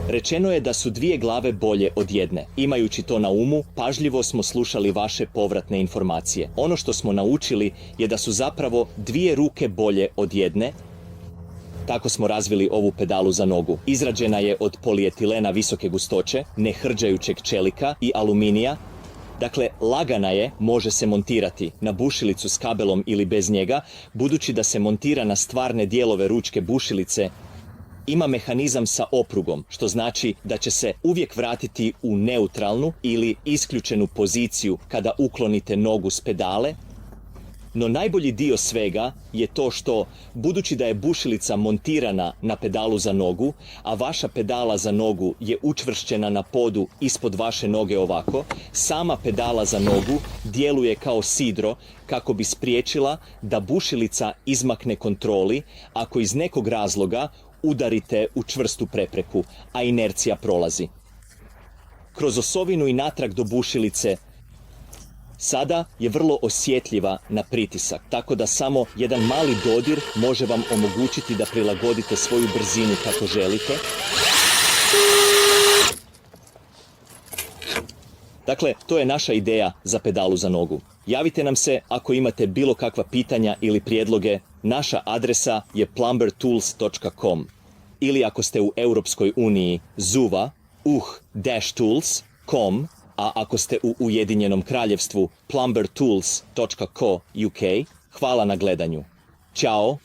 Rečeno je da su dvije glave bolje od jedne. Imajući to na umu, pažljivo smo slušali vaše povratne informacije. Ono što smo naučili je da su zapravo dvije ruke bolje od jedne. Tako smo razvili ovu pedalu za nogu. Izrađena je od polietilena visoke gustoće, nehrđajućeg čelika i aluminija. Dakle, lagana je, može se montirati na bušilicu s kabelom ili bez njega, budući da se montira na stvarne dijelove ručke bušilice. Ima mehanizam sa oprugom, što znači da će se uvijek vratiti u neutralnu ili isključenu poziciju kada uklonite nogu s pedale. No najbolji dio svega je to što, budući da je bušilica montirana na pedalu za nogu, a vaša pedala za nogu je učvršćena na podu ispod vaše noge ovako, sama pedala za nogu djeluje kao sidro kako bi spriječila da bušilica izmakne kontroli ako iz nekog razloga udarite u čvrstu prepreku, a inercija prolazi. Kroz osovinu i natrag do bušilice sada je vrlo osjetljiva na pritisak, tako da samo jedan mali dodir može vam omogućiti da prilagodite svoju brzinu kako želite. Dakle, to je naša ideja za pedalu za nogu. Javite nam se ako imate bilo kakva pitanja ili prijedloge. Naša adresa je plumbertools.com ili ako ste u Europskoj uniji zuva uh-tools.com, a ako ste u Ujedinjenom kraljevstvu plumbertools.co.uk. Hvala na gledanju. Ćao!